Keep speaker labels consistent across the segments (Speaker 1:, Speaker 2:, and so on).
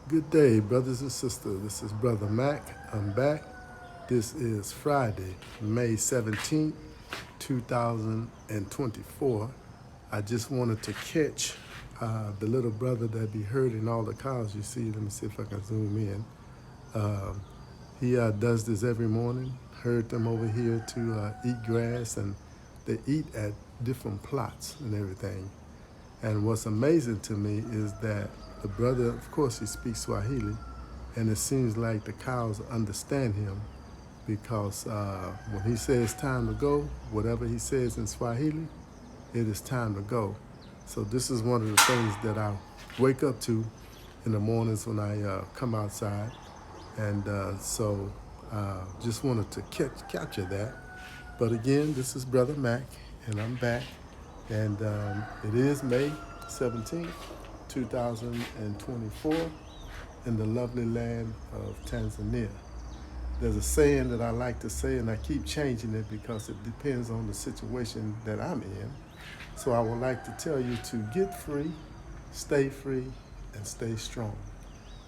Speaker 1: Good day, brothers and sisters. This is Brother Mac. I'm back. This is Friday, May 17th, 2024. I just wanted to catch the little brother that be herding all the cows you see. Let me see if I can zoom in. He does this every morning, herd them over here to eat grass, and they eat at different plots and everything. And what's amazing to me is that the brother, of course, he speaks Swahili, and it seems like the cows understand him because when he says time to go, whatever he says in Swahili, it is time to go. So this is one of the things that I wake up to in the mornings when I come outside. And just wanted to capture that. But again, this is Brother Mac, and I'm back. And it is May 17th, 2024, in the lovely land of Tanzania. There's a saying that I like to say, and I keep changing it because it depends on the situation that I'm in. So I would like to tell you to get free, and stay strong.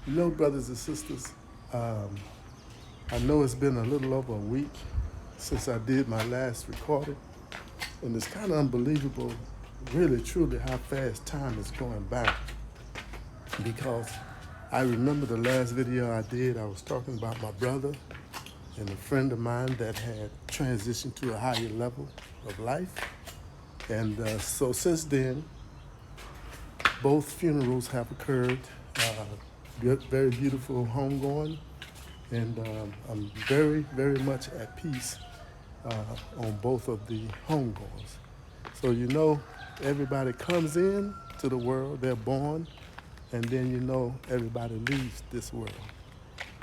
Speaker 1: You know, brothers and sisters, I know it's been a little over a week since I did my last recording, and it's kind of unbelievable, really, truly, how fast time is going by. Because I remember the last video I did, I was talking about my brother and a friend of mine that had transitioned to a higher level of life. And so since then, both funerals have occurred. Very beautiful homegoing, and I'm very, very much at peace on both of the homegoings. So you know, everybody comes in to the world, they're born, and then you know everybody leaves this world.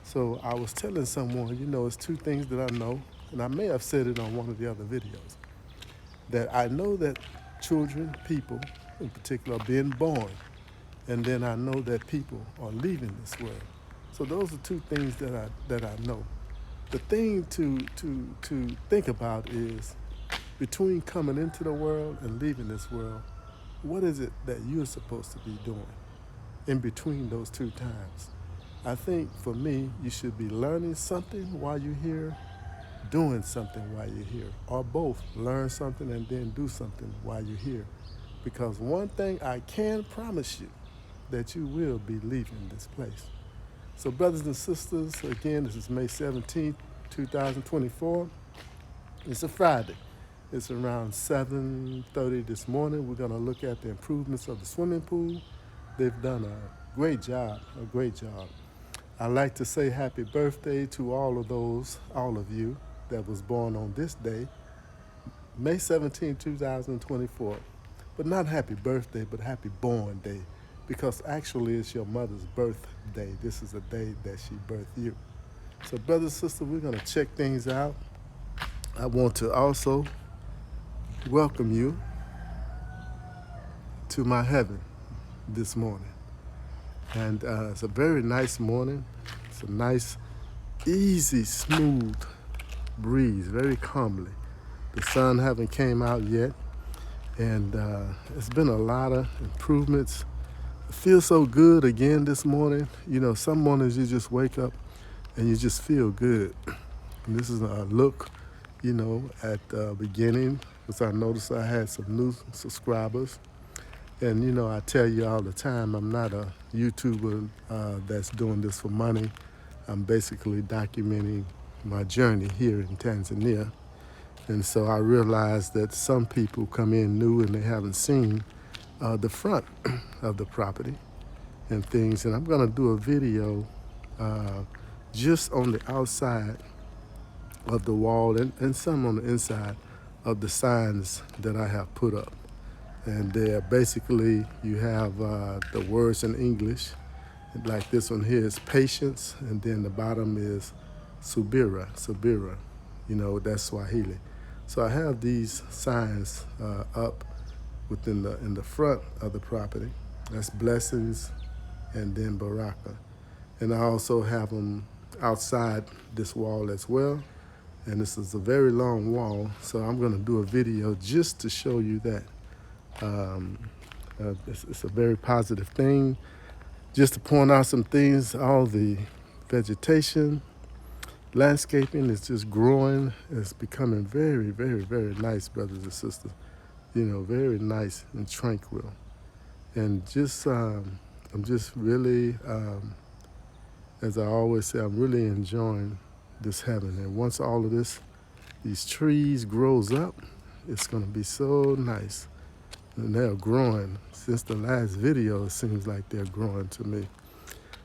Speaker 1: So I was telling someone, you know, it's two things that I know, and I may have said it on one of the other videos, that I know that children, people in particular, are being born, and then I know that people are leaving this world. So those are two things that I know. The thing to think about is between coming into the world and leaving this world, what is it that you're supposed to be doing in between those two times? I think for me, you should be learning something while you're here, doing something while you're here, or both. Learn something and then do something while you're here. Because one thing I can promise you, that you will be leaving this place. So brothers and sisters, again, this is May 17th, 2024. It's a Friday. It's around 7:30 this morning. We're gonna look at the improvements of the swimming pool. They've done a great job, I'd like to say happy birthday to all of you that was born on this day, May 17th, 2024. But not happy birthday, but happy born day, because actually it's your mother's birthday. This is the day that she birthed you. So brothers and sisters, we're gonna check things out. I want to also welcome you to my heaven this morning. And it's a very nice morning. It's a nice, easy, smooth breeze, very calmly. The sun haven't came out yet, and it's been a lot of improvements. I feel so good again this morning. You know, some mornings you just wake up and you just feel good. And this is a look, you know, at the beginning, because I noticed I had some new subscribers. And, you know, I tell you all the time, I'm not a YouTuber that's doing this for money. I'm basically documenting my journey here in Tanzania. And so I realized that some people come in new and they haven't seen the front of the property and things. And I'm going to do a video just on the outside of the wall and some on the inside of the signs that I have put up. And there basically you have the words in English, like this one here is patience, and then the bottom is subira, you know, that's Swahili. So I have these signs up in the front of the property. That's blessings and then baraka. And I also have them outside this wall as well. And this is a very long wall, so I'm gonna do a video just to show you that. It's a very positive thing. Just to point out some things, all the vegetation, landscaping is just growing. It's becoming very, very, very nice, brothers and sisters. Very nice and tranquil. And I'm just really, as I always say, I'm really enjoying this heaven. And once all of these trees grows up, it's gonna be so nice. And they're growing. Since the last video, it seems like they're growing to me.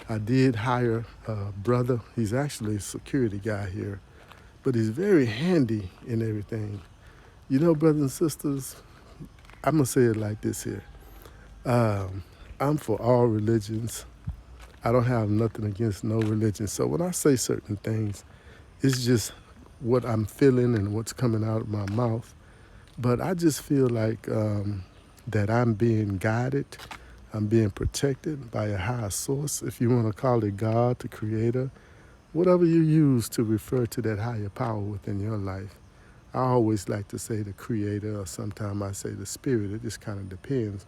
Speaker 1: I did hire a brother. He's actually a security guy here, but he's very handy in everything. Brothers and sisters, I'm gonna say it like this here. I'm for all religions. I don't have nothing against no religion. So when I say certain things, it's just what I'm feeling and what's coming out of my mouth. But I just feel like that I'm being guided. I'm being protected by a higher source, if you want to call it God, the creator, whatever you use to refer to that higher power within your life. I always like to say the creator, or sometimes I say the spirit. It just kind of depends.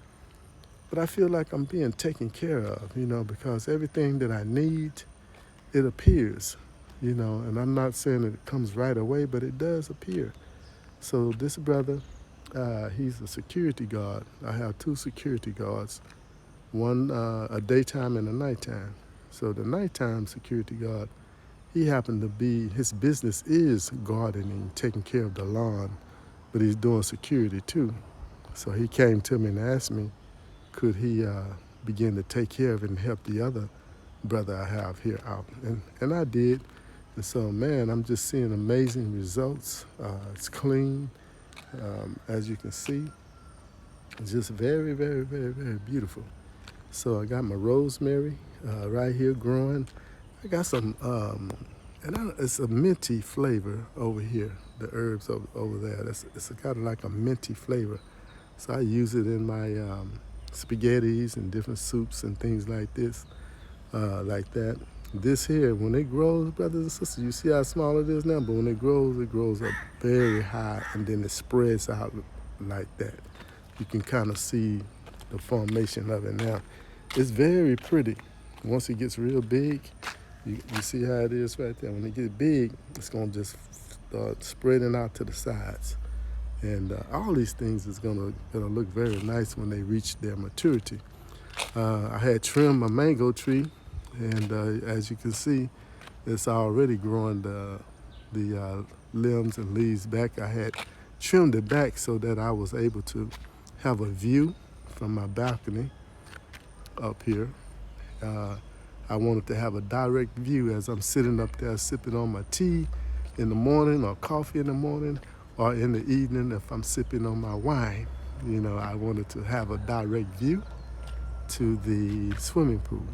Speaker 1: But I feel like I'm being taken care of, because everything that I need, it appears, and I'm not saying that it comes right away, but it does appear. So this brother, he's a security guard. I have 2 security guards, one a daytime and a nighttime. So the nighttime security guard, he happened to be, his business is gardening, taking care of the lawn, but he's doing security too. So he came to me and asked me, could he begin to take care of it and help the other brother I have here out. And I did. And so, man, I'm just seeing amazing results. It's clean, as you can see. It's just very, very, very, very beautiful. So I got my rosemary right here growing. I got some, it's a minty flavor over here, the herbs over there. It's got like a minty flavor. So I use it in my spaghettis and different soups and things like this, like that. This here, when it grows, brothers and sisters, you see how small it is now, but when it grows up very high, and then it spreads out like that. You can kind of see the formation of it now. It's very pretty. Once it gets real big, you see how it is right there. When it gets big, it's gonna just start spreading out to the sides. And all these things is gonna look very nice when they reach their maturity. I had trimmed my mango tree, and as you can see, it's already growing the limbs and leaves back. I had trimmed it back so that I was able to have a view from my balcony up here. I wanted to have a direct view as I'm sitting up there sipping on my tea in the morning, or coffee in the morning, or in the evening if I'm sipping on my wine. I wanted to have a direct view to the swimming pool.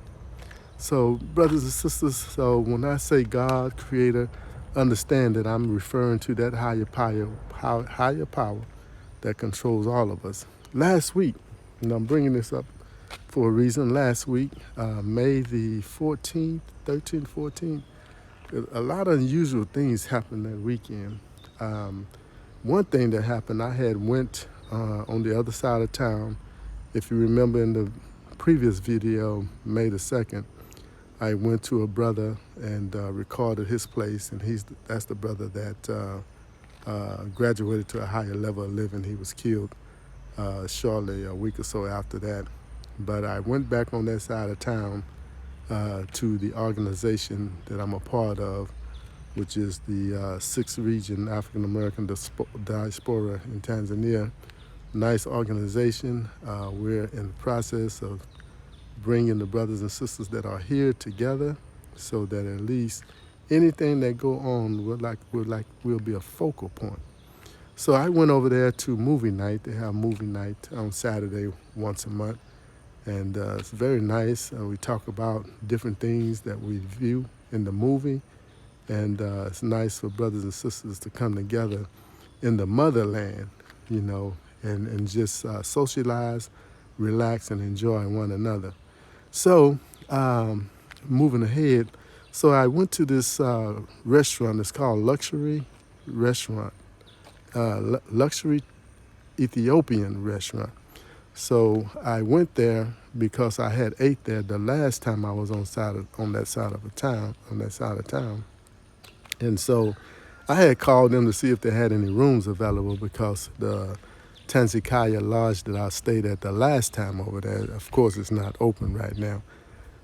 Speaker 1: So, brothers and sisters, so when I say God, creator, understand that I'm referring to that higher power that controls all of us. Last week, and I'm bringing this up for a reason, last week, May the 14th, 13th, 14th, a lot of unusual things happened that weekend. One thing that happened, I had went on the other side of town. If you remember in the previous video, May the 2nd, I went to a brother and recorded his place, and that's the brother that graduated to a higher level of living. He was killed shortly a week or so after that. But I went back on that side of town to the organization that I'm a part of, which is the 6th Region African American Diaspora in Tanzania. Nice organization. We're in the process of bringing the brothers and sisters that are here together, so that at least anything that go on will be a focal point. So I went over there to movie night. They have movie night on Saturday once a month, and it's very nice. We talk about different things that we view in the movie, and it's nice for brothers and sisters to come together in the motherland, and just socialize, relax, and enjoy one another. So, moving ahead, so I went to this restaurant. It's called Luxury Restaurant, Luxury Ethiopian Restaurant. So I went there because I had ate there the last time I was on that side of the town, and so I had called them to see if they had any rooms available because the Tanzania Lodge that I stayed at the last time over there, of course, is not open right now.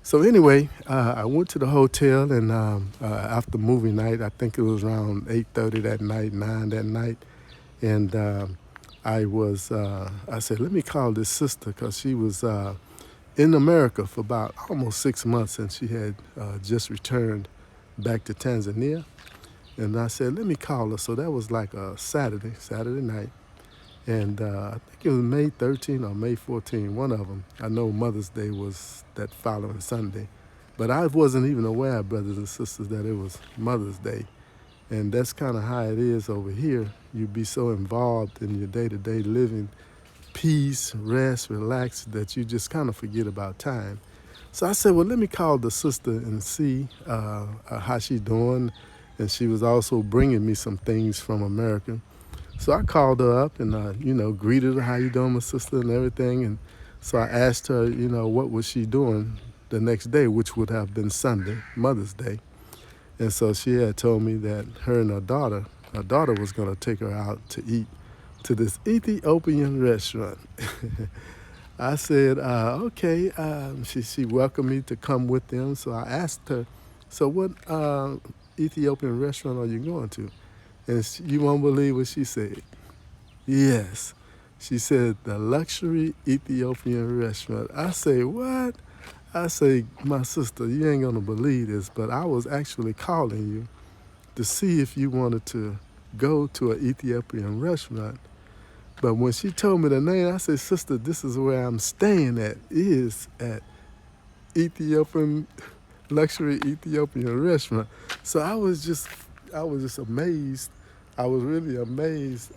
Speaker 1: So anyway, I went to the hotel, and after movie night, I think it was around 8:30 that night, 9 that night, and I said, let me call this sister because she was in America for about almost 6 months, and she had just returned back to Tanzania. And I said, let me call her. So that was like a Saturday night. And I think it was May 13 or May 14, one of them. I know Mother's Day was that following Sunday. But I wasn't even aware, brothers and sisters, that it was Mother's Day. And that's kind of how it is over here. You be so involved in your day-to-day living, peace, rest, relax, that you just kind of forget about time. So I said, well, let me call the sister and see how she doing. And she was also bringing me some things from America. So I called her up and, greeted her, how you doing, my sister, and everything. And so I asked her, what was she doing the next day, which would have been Sunday, Mother's Day. And so she had told me that her and her daughter was going to take her out to eat to this Ethiopian restaurant. I said, okay. She welcomed me to come with them. So I asked her, so what Ethiopian restaurant are you going to? And you won't believe what she said. Yes. She said, the luxury Ethiopian restaurant. I say, what? I say, my sister, you ain't going to believe this, but I was actually calling you to see if you wanted to go to an Ethiopian restaurant. But when she told me the name, I said, sister, this is where I'm staying at, is at Ethiopian, luxury Ethiopian restaurant. So I was just amazed. I was really amazed.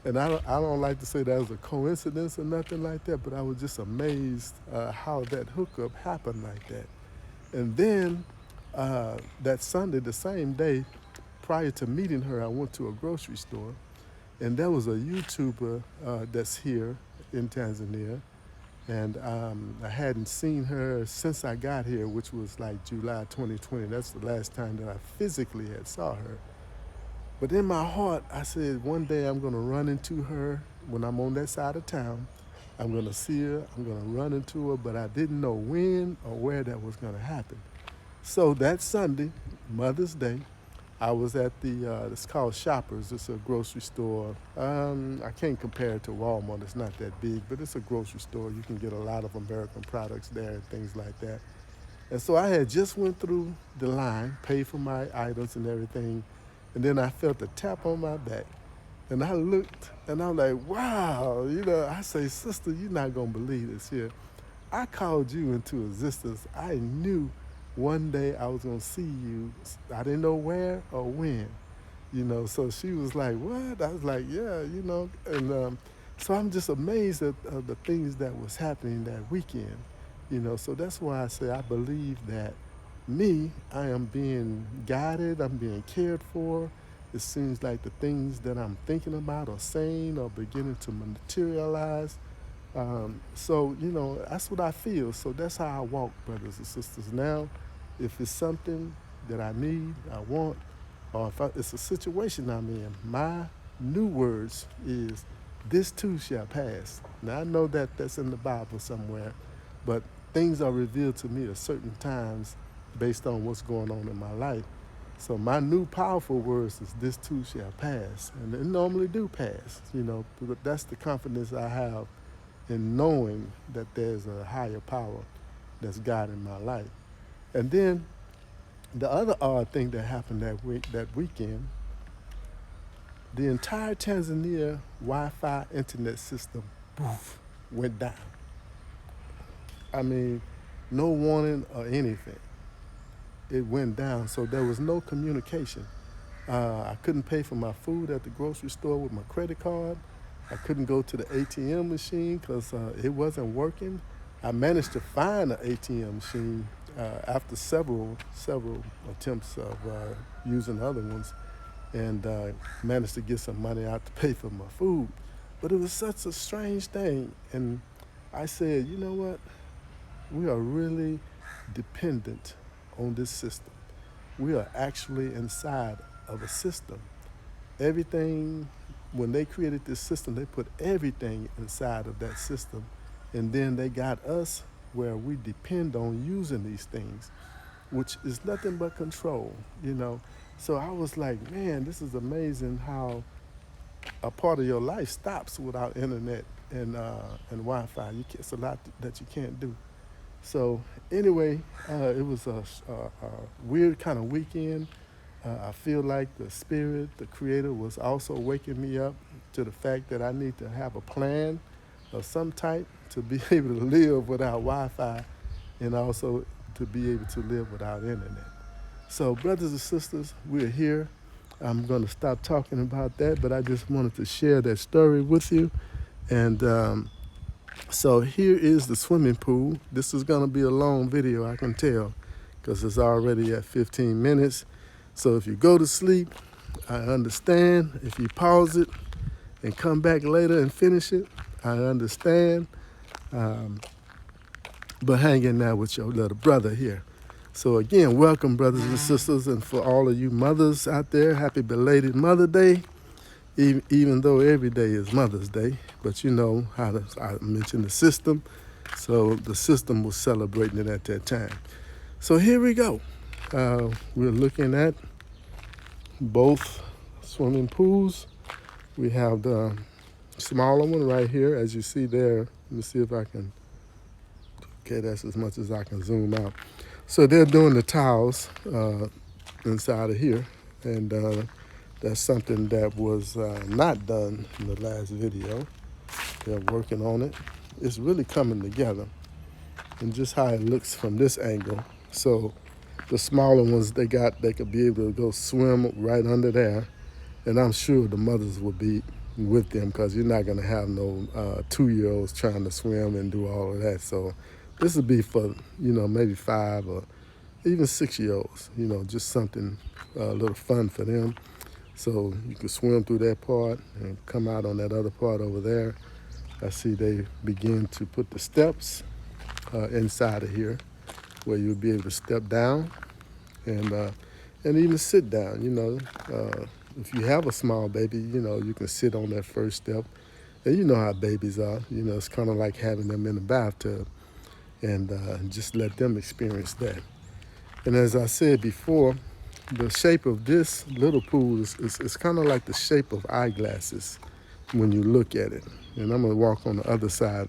Speaker 1: And I don't like to say that was a coincidence or nothing like that, but I was just amazed how that hookup happened like that. And then that Sunday, the same day, prior to meeting her, I went to a grocery store, and there was a YouTuber that's here in Tanzania, and I hadn't seen her since I got here, which was like July 2020. That's the last time that I physically had saw her. But in my heart, I said, one day I'm going to run into her when I'm on that side of town. I'm going to see her, I'm going to run into her, but I didn't know when or where that was going to happen. So that Sunday, Mother's Day, I was at it's called Shoppers. It's a grocery store. I can't compare it to Walmart. It's not that big, but it's a grocery store. You can get a lot of American products there and things like that. And so I had just went through the line, paid for my items and everything, and then I felt a tap on my back. And I looked, and I'm like, wow, I say, sister, you're not going to believe this here. I called you into existence. I knew one day I was going to see you. I didn't know where or when, So she was like, what? I was like, yeah, And so I'm just amazed at the things that was happening that weekend, So that's why I say I believe that I am being guided, I'm being cared for. It seems like the things that I'm thinking about or saying are beginning to materialize. So, that's what I feel. So that's how I walk, brothers and sisters. Now, if it's something that I need, I want, or if it's a situation I'm in, my new words is, this too shall pass. Now, I know that that's in the Bible somewhere, but things are revealed to me at certain times based on what's going on in my life. So my new powerful words is, this too shall pass. And they normally do pass, but that's the confidence I have in knowing that there's a higher power that's guiding my life. And then the other odd thing that happened that weekend, the entire Tanzania Wi-Fi internet system, poof, went down. I mean, no warning or anything. It went down, so there was no communication. I couldn't pay for my food at the grocery store with my credit card. I couldn't go to the ATM machine because it wasn't working. I managed to find an ATM machine after several attempts of using other ones, and managed to get some money out to pay for my food. But it was such a strange thing. And I said, you know what? We are really dependent on this system. We are actually inside of a system. Everything, when they created this system, they put everything inside of that system. And then they got us where we depend on using these things, which is nothing but control. So I was like, man, this is amazing how a part of your life stops without internet and Wi-Fi. It's a lot that you can't do. So anyway, it was a weird kind of weekend. I feel like the spirit, the creator, was also waking me up to the fact that I need to have a plan of some type to be able to live without Wi-Fi and also to be able to live without internet. So, brothers and sisters, we're here. I'm going to stop talking about that, but I just wanted to share that story with you. And so here is the swimming pool. This is going to be a long video, I can tell, because it's already at 15 minutes. So if you go to sleep, I understand. If you pause it and come back later and finish it, I understand. Um, but hang in there with your little brother here. So again, welcome, brothers and sisters, and for all of you mothers out there, happy belated Mother Day. Even though every day is Mother's Day, but you know how I mentioned the system, so the system was celebrating it at that time. So here we go. We're looking at both swimming pools. We have the smaller one right here, as you see there. Let me see if I can. Okay, that's as much as I can zoom out. So they're doing the tiles inside of here, and that's something that was not done in the last video. They're working on it. It's really coming together, and just how it looks from this angle. So the smaller ones they could be able to go swim right under there, and I'm sure the mothers will be with them because you're not going to have no 2-year-olds trying to swim and do all of that. So this would be for maybe 5 or even 6-year-olds. Just something a little fun for them. So you can swim through that part and come out on that other part over there. I see they begin to put the steps inside of here where you'll be able to step down and even sit down. If you have a small baby, you can sit on that first step. And you know how babies are. It's kind of like having them in the bathtub and just let them experience that. And as I said before, the shape of this little pool is kind of like the shape of eyeglasses when you look at it. And I'm going to walk on the other side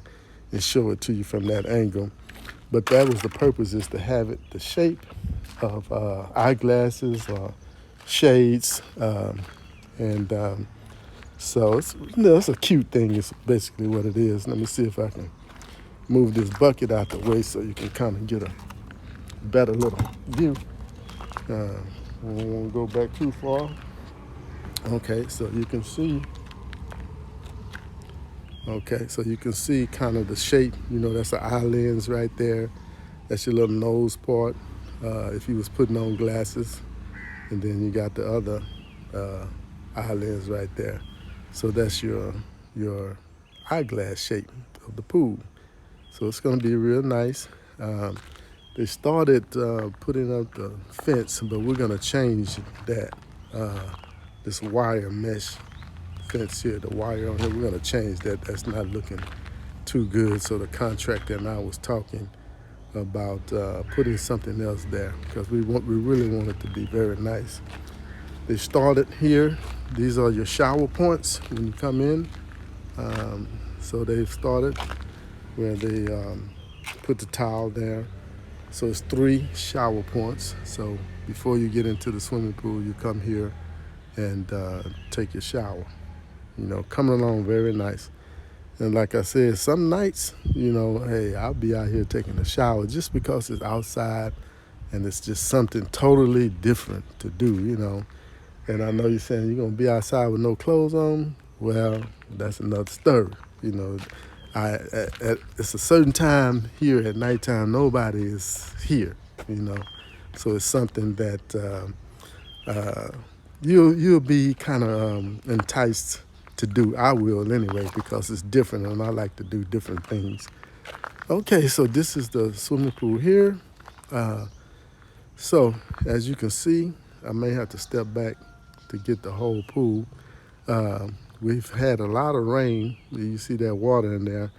Speaker 1: and show it to you from that angle. But that was the purpose, is to have it the shape of eyeglasses or shades. So it's a cute thing. It's basically what it is. Let me see if I can move this bucket out the way so you can kind of get a better little view. I don't want to go back too far. Okay, so you can see. Okay, so you can see kind of the shape. That's an eye lens right there. That's your little nose part. If you was putting on glasses, and then you got the other eye lens right there. So that's your eyeglass shape of the pool. So it's going to be real nice. They started putting up the fence, but we're going to change that. This wire mesh fence here, the wire on here, we're going to change that. That's not looking too good. So the contractor and I was talking about putting something else there because we really want it to be very nice. They started here. These are your shower points when you come in. So they've started where they put the towel there. So it's 3 shower points. So before you get into the swimming pool, you come here and take your shower. Coming along very nice. And like I said, some nights, hey, I'll be out here taking a shower just because it's outside and it's just something totally different to do. And I know you're saying you're going to be outside with no clothes on. Well, that's another story. It's a certain time here at nighttime, nobody is here, So it's something that you'll be kind of enticed to do. I will anyway because it's different and I like to do different things. Okay, so this is the swimming pool here. Uh, so as you can see, I may have to step back to get the whole pool. We've had a lot of rain. You see that water in there.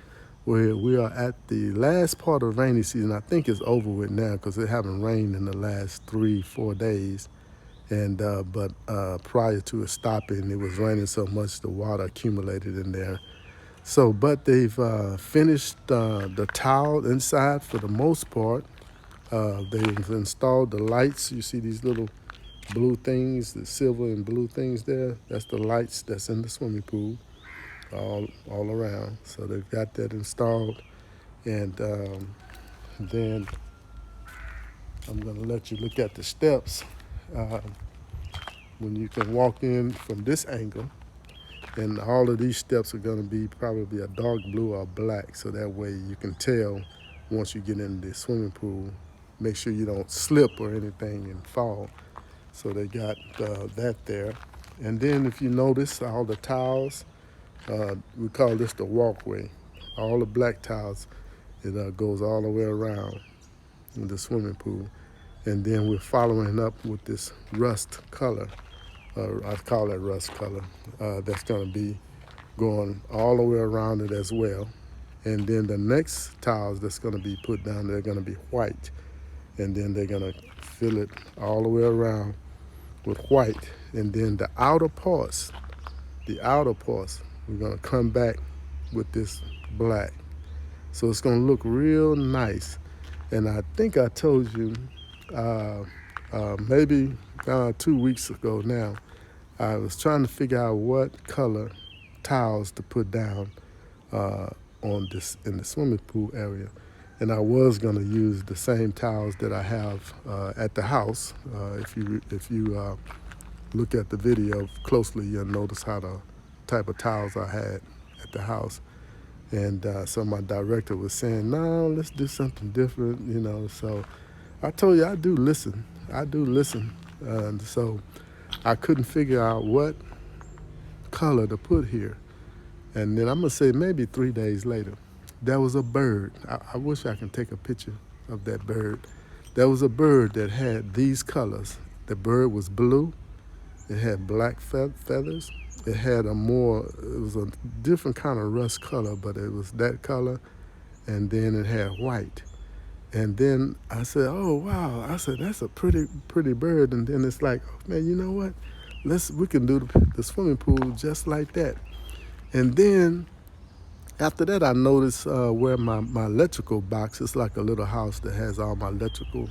Speaker 1: We are at the last part of rainy season. I think it's over with now because it haven't rained in the last 3-4 days. And but prior to it stopping, it was raining so much the water accumulated in there. So, but they've finished the tile inside for the most part. They've installed the lights. You see these little blue things, the silver and blue things there. That's the lights that's in the swimming pool all around. So they've got that installed, and then I'm gonna let you look at the steps uh, when you can walk in from this angle. And all of these steps are going to be probably a dark blue or black, so that way you can tell once you get in the swimming pool. Make sure you don't slip or anything and fall. So they got that there. And then if you notice all the tiles, we call this the walkway. All the black tiles, it goes all the way around in the swimming pool. And then we're following up with this rust color. I call that rust color. That's going to be going all the way around it as well. And then the next tiles that's going to be put down, they're going to be white. And then they're going to fill it all the way around with white. And then the outer parts, we're going to come back with this black. So it's going to look real nice. And I think I told you maybe 2 weeks ago now, I was trying to figure out what color tiles to put down on this in the swimming pool area, and I was going to use the same tiles that I have at the house. If you look at the video closely, you'll notice how the type of tiles I had at the house. And so my director was saying, "No, let's do something different," So I told you I do listen. I do listen, and so I couldn't figure out what color to put here. And then I'm gonna say maybe 3 days later, there was a bird. I wish I can take a picture of that bird. There was a bird that had these colors. The bird was blue. It had black feathers. It had it was a different kind of rust color, but it was that color. And then it had white. And then I said, "Oh wow!" I said, "That's a pretty bird." And then it's like, "Oh, man, you know what? We can do the swimming pool just like that." And then after that, I noticed where my electrical box is like a little house that has all my electrical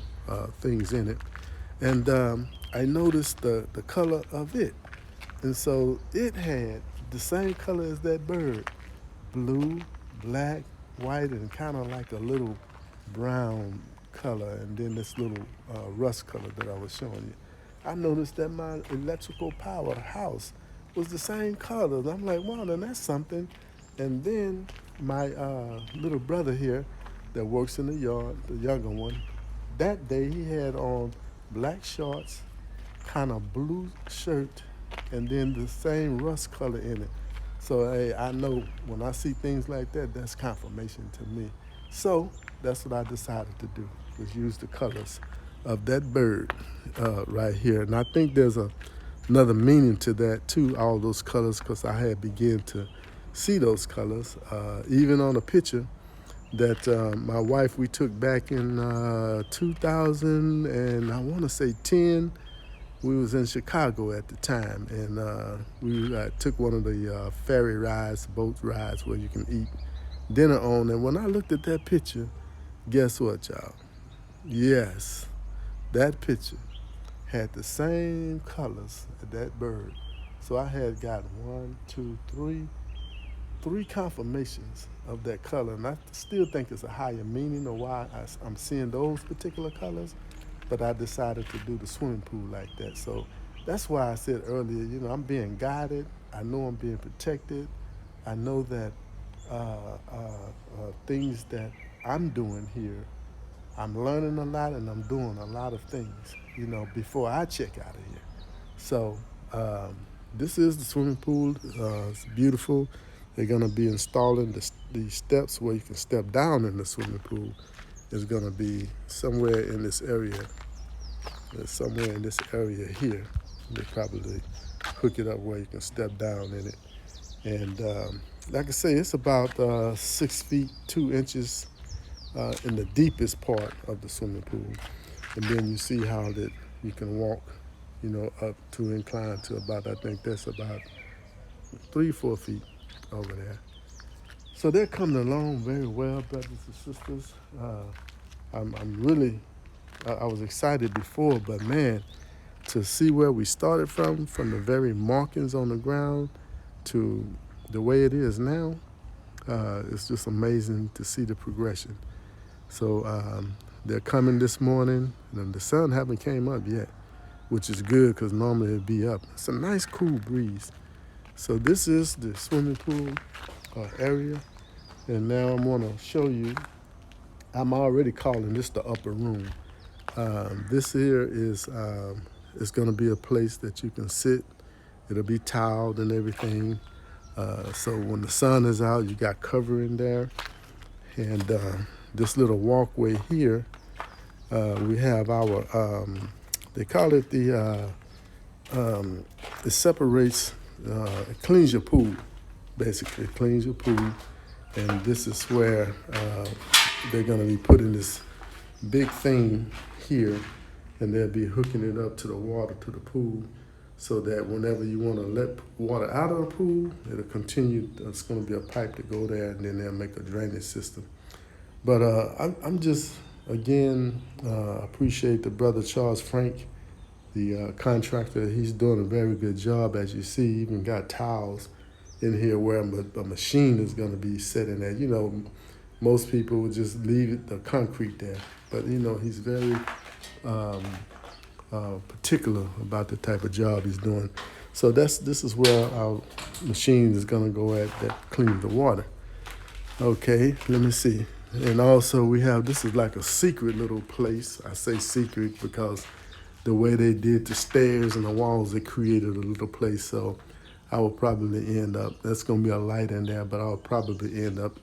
Speaker 1: things in it. And I noticed the color of it. And so it had the same color as that bird: blue, black, white, and kind of like a little brown color. And then this little rust color that I was showing you. I noticed that my electrical power house was the same color. And I'm like, wow, then that's something. And then my little brother here that works in the yard, the younger one, that day he had on black shorts, kind of blue shirt, and then the same rust color in it. So hey, I know when I see things like that, that's confirmation to me. So that's what I decided to do, was use the colors of that bird right here. And I think there's another meaning to that too, all those colors, because I had begun to see those colors, even on a picture that my wife, we took back in 2000, and I want to say 10. We was in Chicago at the time, and we took one of the ferry rides, boat rides, where you can eat dinner on. And when I looked at that picture, guess what, y'all? Yes, that picture had the same colors as that bird. So I had gotten one, two, three confirmations of that color, and I still think it's a higher meaning of why I'm seeing those particular colors. But I decided to do the swimming pool like that. So that's why I said earlier, I'm being guided. I know I'm being protected. I know that things that I'm doing here, I'm learning a lot and I'm doing a lot of things, before I check out of here. So this is the swimming pool. It's beautiful. They're going to be installing the steps where you can step down in the swimming pool. It's going to be somewhere in this area. Somewhere in this area here. They probably hook it up where you can step down in it. And like I say, it's about 6 feet 2 inches in the deepest part of the swimming pool. And then you see how that you can walk, up to incline to about, I think that's about 3, 4 feet over there. So they're coming along very well, brothers and sisters. I'm really, I was excited before, but man, to see where we started from the very markings on the ground to the way it is now, it's just amazing to see the progression. So they're coming this morning, and the sun haven't came up yet, which is good because normally it'd be up. It's a nice cool breeze. So this is the swimming pool area, and now I'm going to show you. I'm already calling this the upper room. This here is it's going to be a place that you can sit. It'll be tiled and everything. So when the sun is out, you got cover in there. And this little walkway here, we have our, they call it it separates, it cleans your pool, basically. It cleans your pool. And this is where they're going to be putting this big thing here, and they'll be hooking it up to the water, to the pool, so that whenever you want to let water out of the pool, it'll continue. It's going to be a pipe to go there, and then they'll make a drainage system. But I'm just, again, appreciate the brother Charles Frank, the contractor. He's doing a very good job, as you see. He even got towels in here where a machine is going to be sitting there. Most people would just leave the concrete there. But, he's very particular about the type of job he's doing. So this is where our machine is going to go at that cleans the water. Okay, let me see. And also we have, this is like a secret little place. I say secret because the way they did the stairs and the walls, they created a little place. So I will probably end up, that's going to be a light in there, but I'll probably end up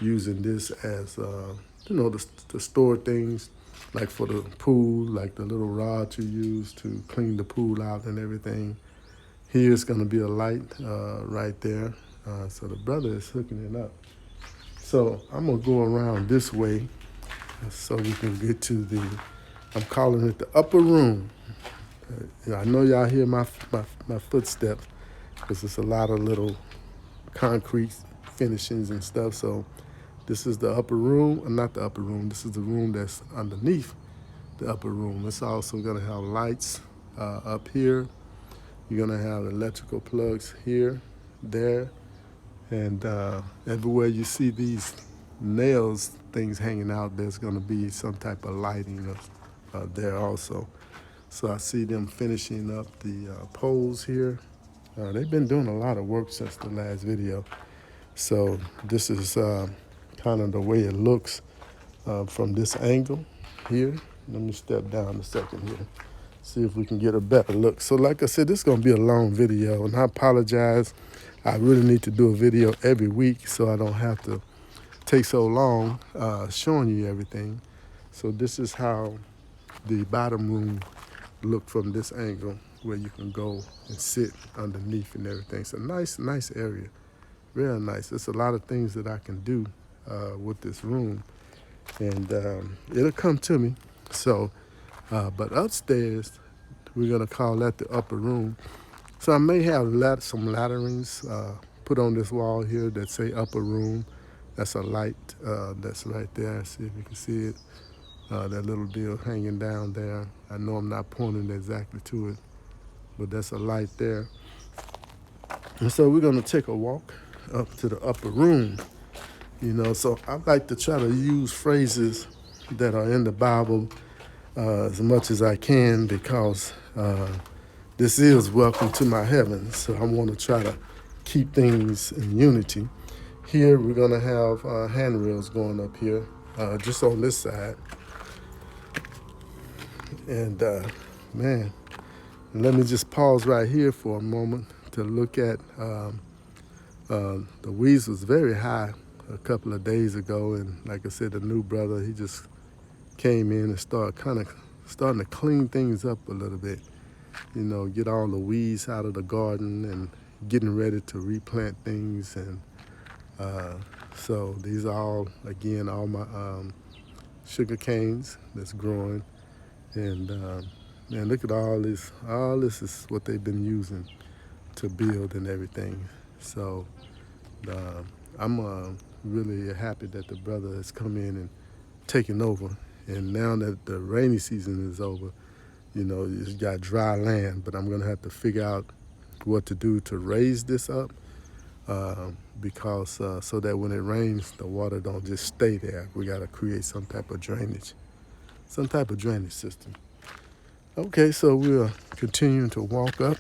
Speaker 1: using this as, to store things, like for the pool, like the little rod you use to clean the pool out and everything. Here's going to be a light right there. So the brother is hooking it up. So I'm going to go around this way so we can get to I'm calling it the upper room. I know y'all hear my footsteps because it's a lot of little concrete finishings and stuff. So this is the upper room, or not the upper room. This is the room that's underneath the upper room. It's also going to have lights up here. You're going to have electrical plugs here, there, and everywhere you see these nails things hanging out, there's going to be some type of lighting there also. So I see them finishing up the poles here. They've been doing a lot of work since the last video. So this is kind of the way it looks from this angle here. Let me step down a second here, see if we can get a better look. So like I said, this is going to be a long video, and I apologize. I really need to do a video every week so I don't have to take so long showing you everything. So this is how the bottom room looked from this angle, where you can go and sit underneath and everything. It's a nice area, real nice. There's a lot of things that I can do with this room, and it'll come to me. So, but upstairs, we're gonna call that the upper room. So I may have some ladderings put on this wall here that say upper room. That's a light that's right there. See if you can see it. That little deal hanging down there. I know I'm not pointing exactly to it, but that's a light there. And so we're gonna take a walk up to the upper room. So I like to try to use phrases that are in the Bible as much as I can, because this is welcome to my heaven. So I want to try to keep things in unity. Here we're going to have handrails going up here, just on this side. And man, let me just pause right here for a moment to look at. The weeds was very high a couple of days ago, and like I said, the new brother, he just came in and starting to clean things up a little bit. Get all the weeds out of the garden and getting ready to replant things. And so these are all, again, all my sugar canes that's growing. And man, look at all this. All this is what they've been using to build and everything. So I'm really happy that the brother has come in and taken over. And now that the rainy season is over, it's got dry land, but I'm gonna have to figure out what to do to raise this up because so that when it rains, the water don't just stay there. We gotta create some type of drainage system. Okay, so we're continuing to walk up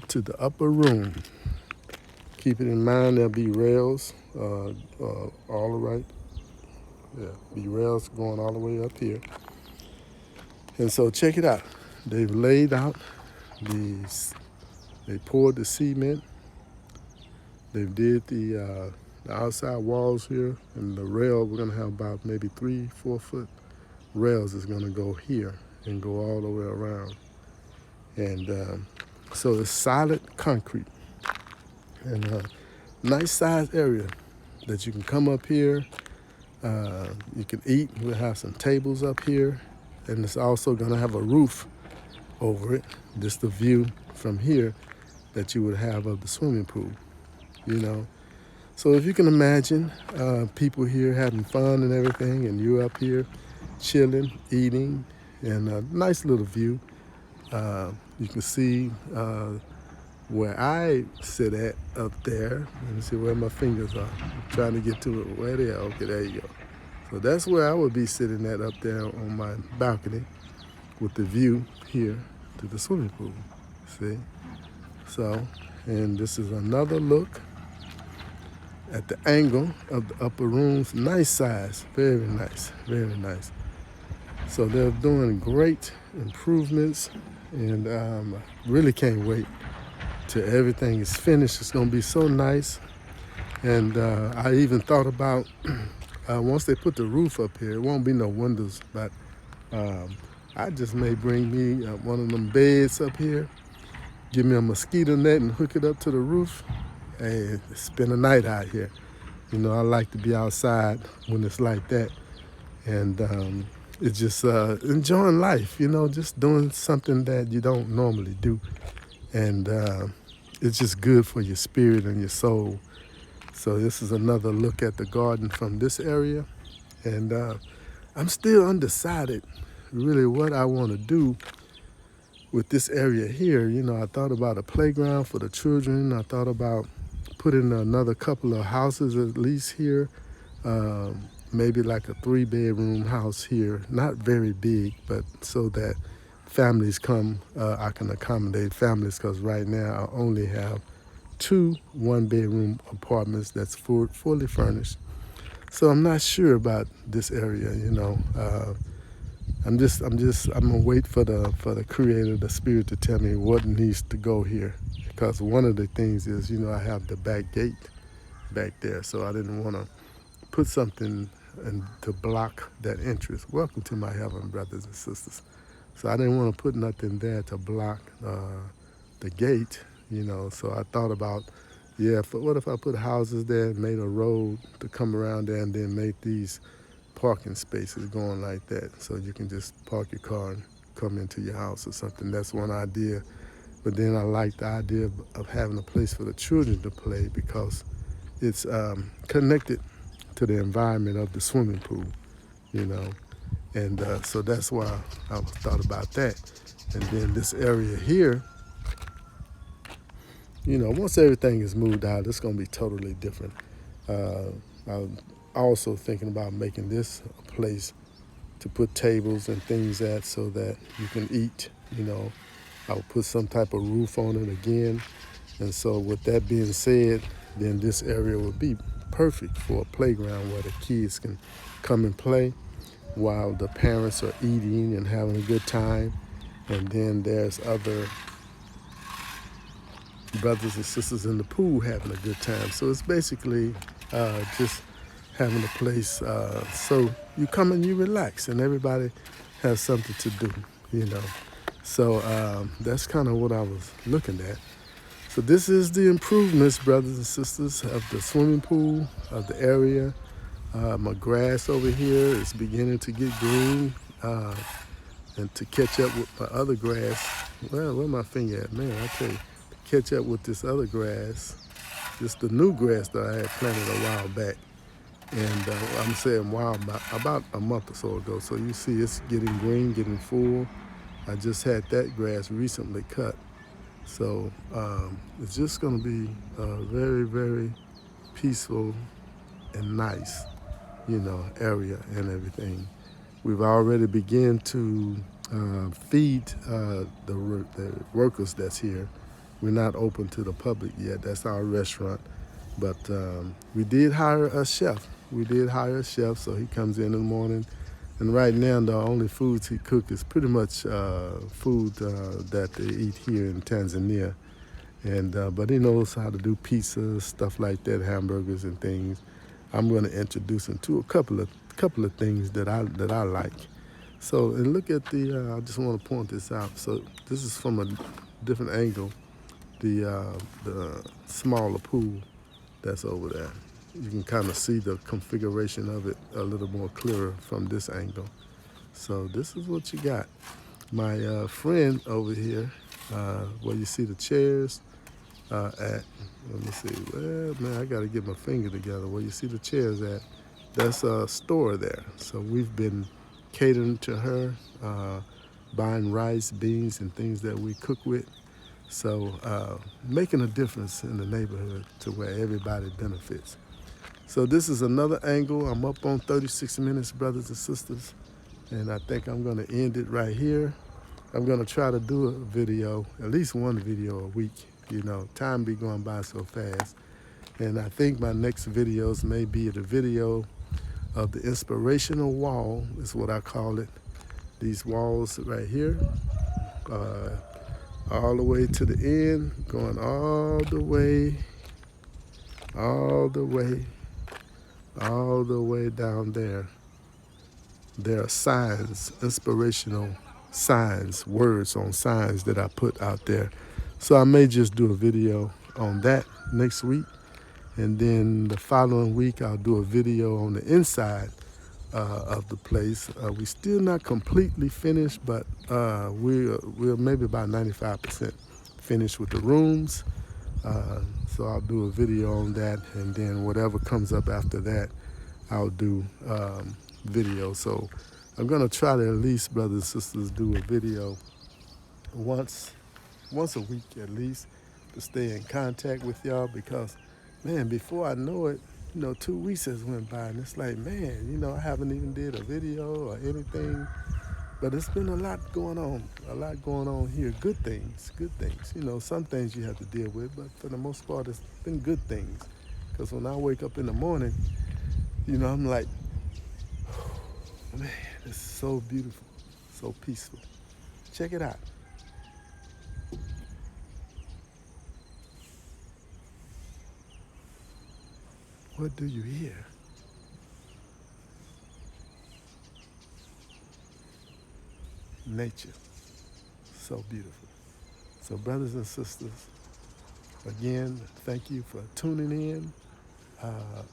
Speaker 1: to the upper room. Keep it in mind there'll be rails all right. Yeah, be rails going all the way up here. And so check it out. They've laid out they poured the cement. They did the outside walls here, and the rail, we're gonna have about maybe 3-4 foot rails is gonna go here and go all the way around. And so it's solid concrete and a nice sized area that you can come up here. You can eat. We'll have some tables up here, and it's also gonna have a roof over it. Just the view from here that you would have of the swimming pool, So if you can imagine people here having fun and everything, and you're up here chilling, eating, and a nice little view. You can see where I sit at up there. Let me see where my fingers are. I'm trying to get to it. Where they are. Okay, there you go. So that's where I would be sitting at up there on my balcony with the view here to the swimming pool. See? So, and this is another look at the angle of the upper rooms. Nice size. Very nice. Very nice. So they're doing great improvements, and I really can't wait till everything is finished. It's going to be so nice. And I even thought about once they put the roof up here, it won't be no windows, but I just may bring me one of them beds up here, give me a mosquito net and hook it up to the roof, and spend a night out here. I like to be outside when it's like that. And it's just enjoying life, just doing something that you don't normally do. And it's just good for your spirit and your soul. So this is another look at the garden from this area. And I'm still undecided really what I want to do with this area here. I thought about a playground for the children. I thought about putting another couple of houses at least here. Maybe like a 3-bedroom house here. Not very big, but so that families come, I can accommodate families, because right now I only have 2 1-bedroom apartments that's fully furnished. So I'm not sure about this area, I'm gonna wait for the creator, the spirit, to tell me what needs to go here. Because one of the things is, I have the back gate back there, so I didn't want to put something and to block that entrance. Welcome to my heaven, brothers and sisters. So I didn't want to put nothing there to block the gate, So I thought about, what if I put houses there and made a road to come around there, and then make these parking spaces going like that, so you can just park your car and come into your house or something. That's one idea. But then I like the idea of having a place for the children to play, because it's connected to the environment of the swimming pool, And so that's why I thought about that. And then this area here, once everything is moved out, it's going to be totally different. I'm also thinking about making this a place to put tables and things at, so that you can eat. I'll put some type of roof on it again. And so with that being said, then this area would be perfect for a playground where the kids can come and play while the parents are eating and having a good time. And then there's other brothers and sisters in the pool having a good time. So it's basically just having a place so you come and you relax and everybody has something to do, you know. So that's kind of what I was looking at. So this is the improvements, brothers and sisters, of the swimming pool, of the area. My grass over here is beginning to get green and to catch up with my other grass. Well, where my finger at? Man, I tell you, to catch up with this other grass, just the new grass that I had planted a while back. And I'm saying wow, about a month or so ago. So you see it's getting green, getting full. I just had that grass recently cut. So it's just going to be very, very peaceful and nice, you know, area and everything. We've already begun to feed the workers that's here. We're not open to the public yet. That's our restaurant. But we did hire a chef. We did hire a chef, so he comes in the morning. And right now, the only foods he cooks is pretty much food that they eat here in Tanzania. And but he knows how to do pizzas, stuff like that, hamburgers and things. I'm going to introduce him to a couple of things that I like. So and look at the. I just want to point this out. So this is from a different angle. The smaller pool that's over there. You can kind of see the configuration of it a little more clearer from this angle. So this is what you got. My friend over here, where you see the chairs at, let me see, well, man, I got to get my finger together. Where you see the chairs at, that's a store there. So we've been catering to her, buying rice, beans, and things that we cook with. So making a difference in the neighborhood to where everybody benefits. So this is another angle. I'm up on 36 minutes, brothers and sisters, and I think I'm going to end it right here. I'm going to try to do a video, at least one video a week. You know, time be going by so fast. And I think my next videos may be the video of the inspirational wall, is what I call it. These walls right here, all the way to the end, going all the way down there. There are signs, inspirational signs, words on signs that I put out there. So I may just do a video on that next week. And then the following week, I'll do a video on the inside of the place. We're still not completely finished, but we're maybe about 95% finished with the rooms. So I'll do a video on that, and then whatever comes up after that, I'll do video. So I'm gonna try to at least, brothers and sisters, do a video once a week at least, to stay in contact with y'all, because man, before I know it, 2 weeks has went by, and it's like, man, I haven't even did a video or anything. But it's been a lot going on here. Good things. Some things you have to deal with, but for the most part, it's been good things. Because when I wake up in the morning, I'm like, oh, man, it's so beautiful, so peaceful. Check it out. What do you hear? Nature. So beautiful. So brothers and sisters, again, thank you for tuning in.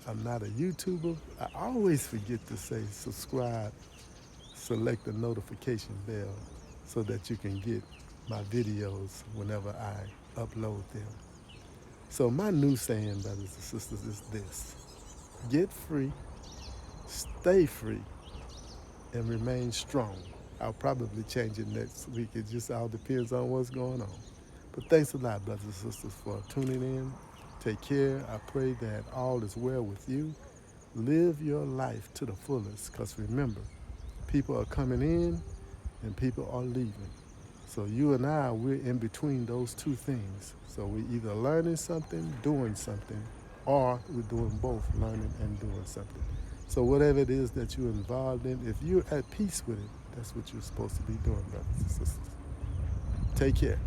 Speaker 1: I'm not a YouTuber. I always forget to say subscribe, select the notification bell so that you can get my videos whenever I upload them. So my new saying, brothers and sisters, is this: get free, stay free, and remain strong. I'll probably change it next week. It just all depends on what's going on. But thanks a lot, brothers and sisters, for tuning in. Take care. I pray that all is well with you. Live your life to the fullest, because remember, people are coming in and people are leaving. So you and I, we're in between those two things. So we're either learning something, doing something, or we're doing both, learning and doing something. So whatever it is that you're involved in, if you're at peace with it, that's what you're supposed to be doing, brothers and sisters. Take care.